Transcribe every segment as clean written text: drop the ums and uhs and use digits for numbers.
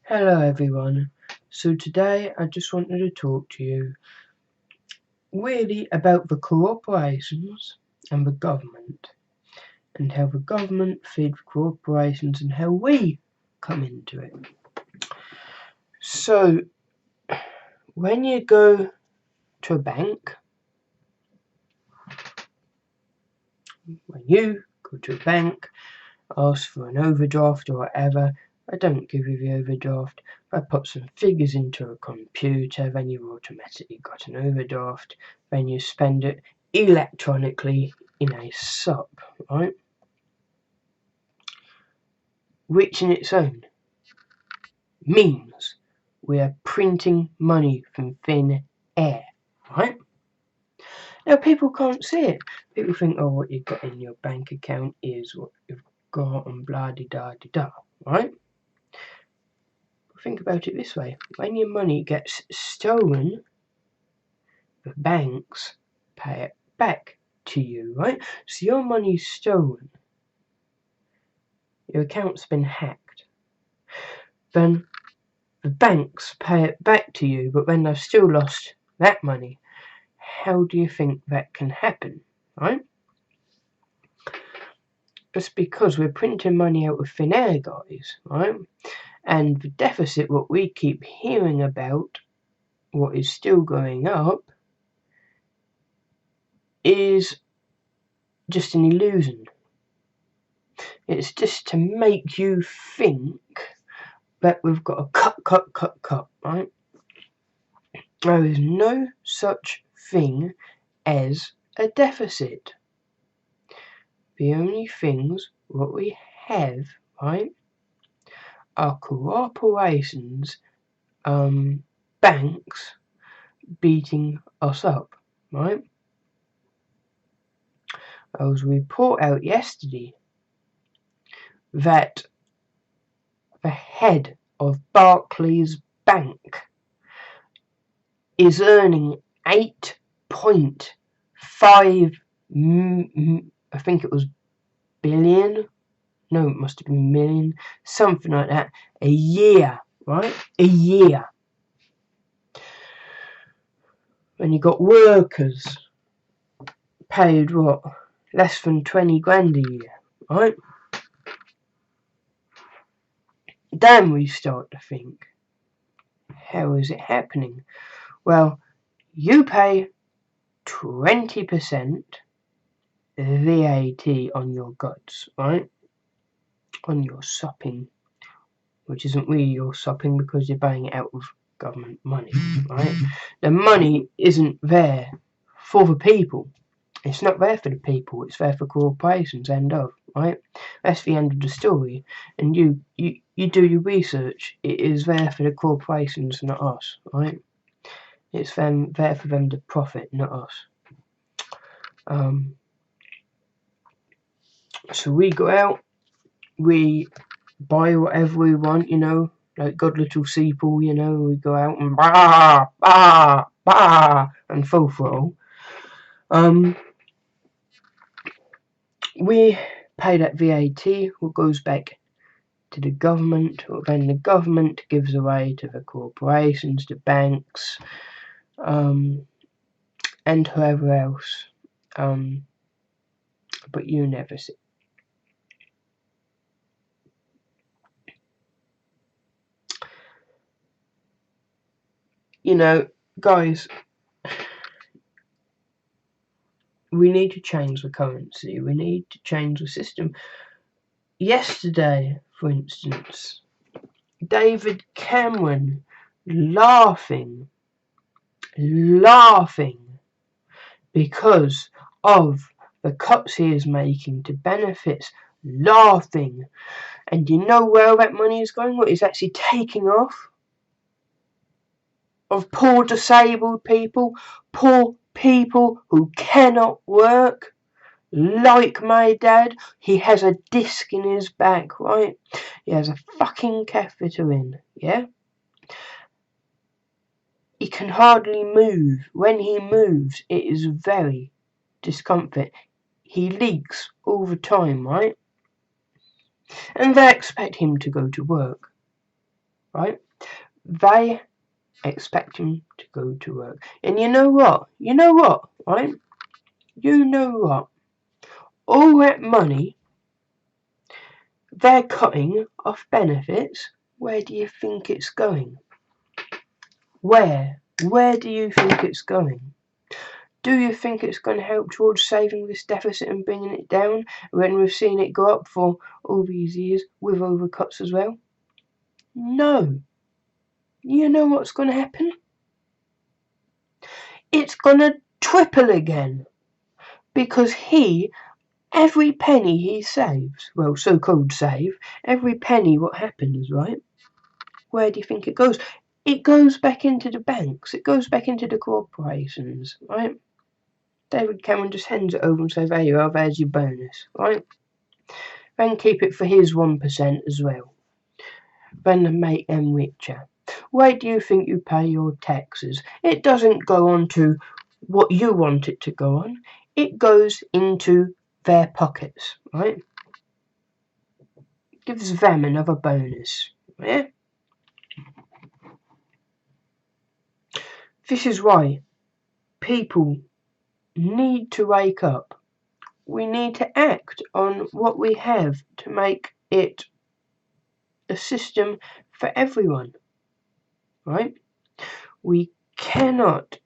Hello everyone. So today I just wanted to talk to you really about the corporations and the government and how the government feed corporations and how we come into it. So when you go to a bank, ask for an overdraft or whatever, I don't give you the overdraft. I put some figures into a computer, then you automatically got an overdraft, then you spend it electronically in a SUP, right? Which in its own means we are printing money from thin air, right? Now people can't see it. People think, oh, what you've got in your bank account is what you've got and blah-de-da-de-da, right? Think about it this way. When your money gets stolen, the banks pay it back to you, right? So your money's stolen. Your account's been hacked. Then the banks pay it back to you, but when they've still lost that money, how do you think that can happen, right? It's because we're printing money out of thin air, guys, right? And the deficit, what we keep hearing about, what is still going up, is just an illusion. It's just to make you think that we've got a cut, right? There is no such thing as a deficit. The only things what we have, right, are corporations, banks beating us up, right? There was a report out yesterday that the head of Barclays Bank is earning 8.5, I think it was billion, no, it must have been million, something like that, a year, right? A year. When you got workers paid what? Less than 20 grand a year, right? Then we start to think, how is it happening? Well, you pay 20% VAT on your goods, right? On your shopping, which isn't really your shopping because you're buying it out of government money, right? The money isn't there for the people. It's not there for the people, it's there for corporations, end of, right? That's the end of the story. And you do your research. It is there for the corporations, not us, right? It's there for them to profit, not us. So we go out, we buy whatever we want, like God Little Seapool, we go out and bah, bah, bah, and full throttle. We pay that VAT, what goes back to the government, or then the government gives away to the corporations, the banks, and whoever else. But you never see. Guys, we need to change the currency. We need to change the system. Yesterday, for instance, David Cameron laughing because of the cuts he is making to benefits, laughing. And you know where that money is going? What is actually taking off? Of poor disabled people, poor people who cannot work. Like my dad, he has a disc in his back, right? He has a fucking catheter in, yeah? He can hardly move. When he moves, it is very discomfort. He leaks all the time, right? And they expect him to go to work. right? They expect him to go to work. And you know what? Right? You know what? All that money they're cutting off benefits, where do you think it's going? Where? Where do you think it's going? Do you think it's going to help towards saving this deficit and bringing it down when we've seen it go up for all these years with overcuts as well? No. You know what's going to happen? It's going to triple again. Because every penny he saves, well, so-called save, every penny what happens, right? Where do you think it goes? It goes back into the banks. It goes back into the corporations, right? David Cameron just hands it over and says, there you are, there's your bonus, right? Then keep it for his 1% as well. Then make them richer. Where do you think you pay your taxes? It doesn't go on to what you want it to go on. It goes into their pockets, right? Gives them another bonus, yeah? This is why people need to wake up. We need to act on what we have to make it a system for everyone, right? We cannot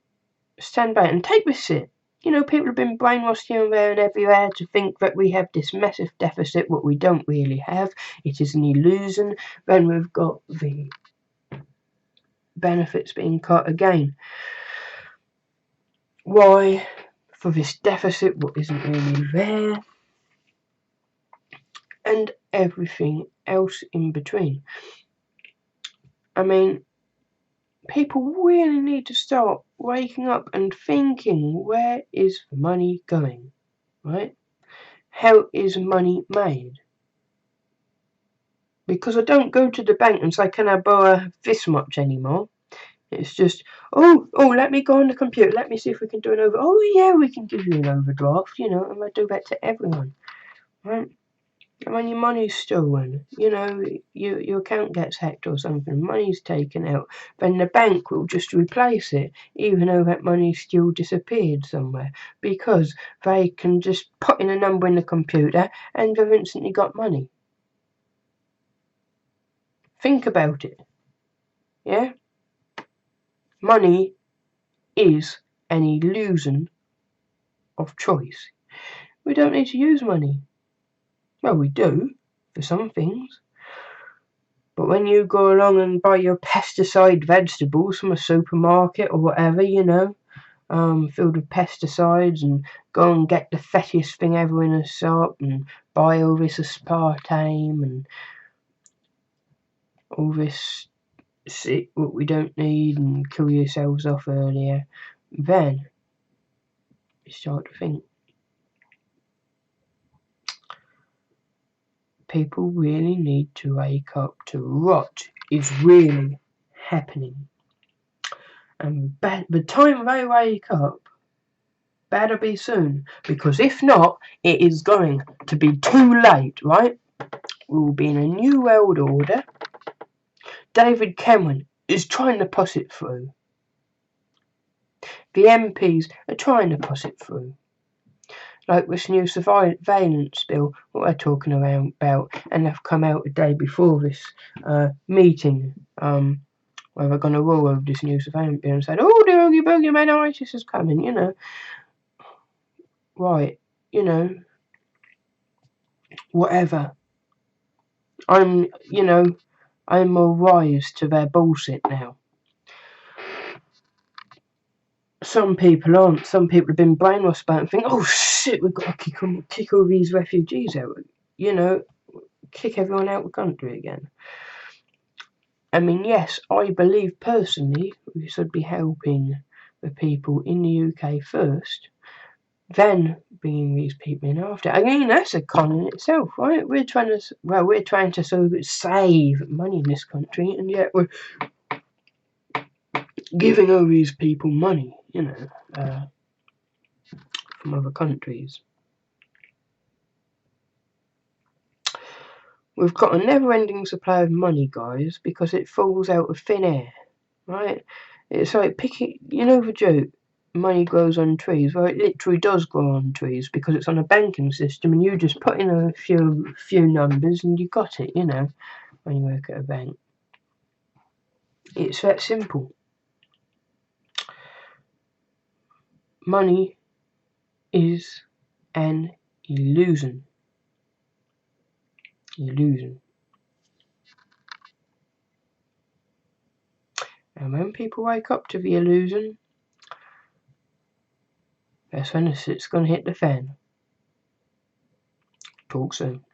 stand back and take this shit. You know, people have been brainwashed here and there and everywhere to think that we have this massive deficit, what we don't really have. It is an illusion. Then we've got the benefits being cut again. Why? For this deficit, what isn't really there, and everything else in between. I mean, people really need to start waking up and thinking, where is the money going, right? How is money made? Because I don't go to the bank and say, can I borrow this much anymore? It's just, oh, let me go on the computer, let me see if we can do an overdraft. Oh yeah, we can give you an overdraft, you know, and I do that to everyone, right? And when your money's stolen, you know, your account gets hacked or something, money's taken out, then the bank will just replace it, even though that money's still disappeared somewhere, because they can just put in a number in the computer and they've instantly got money. Think about it, yeah? Money is an illusion of choice. We don't need to use money. Well, we do, for some things. But when you go along and buy your pesticide vegetables from a supermarket or whatever, you know, filled with pesticides, and go and get the fettiest thing ever in a shop and buy all this aspartame and all this shit what we don't need and kill yourselves off earlier, then you start to think. People really need to wake up to what is really happening. And the time they wake up better be soon, because if not, it is going to be too late, right? We will be in a new world order. David Cameron is trying to push it through. The MPs are trying to push it through. Like this new surveillance bill, what they're talking about, and they've come out a day before this meeting, where they're going to roll over this new surveillance bill and said, oh, the Oogie Boogie Man, ISIS is coming, you know. Right, you know, whatever. I'm more wise to their bullshit now. Some people aren't. Some people have been brainwashed by it and think, oh shit, we've got to kick all these refugees out. You know, kick everyone out of the country again. I mean, yes, I believe personally we should be helping the people in the UK first, then bringing these people in after. I mean, that's a con in itself, right? We're trying to sort of save money in this country, and yet we're giving all these people money, you know, from other countries. We've got a never-ending supply of money, guys, because it falls out of thin air, right? It's like picking, you know the joke, money grows on trees. Well, it literally does grow on trees because it's on a banking system, and you just put in a few numbers and you got it, you know, when you work at a bank. It's that simple. Money is an illusion. And when people wake up to the illusion, that's when it's going to hit the fan. Talk soon.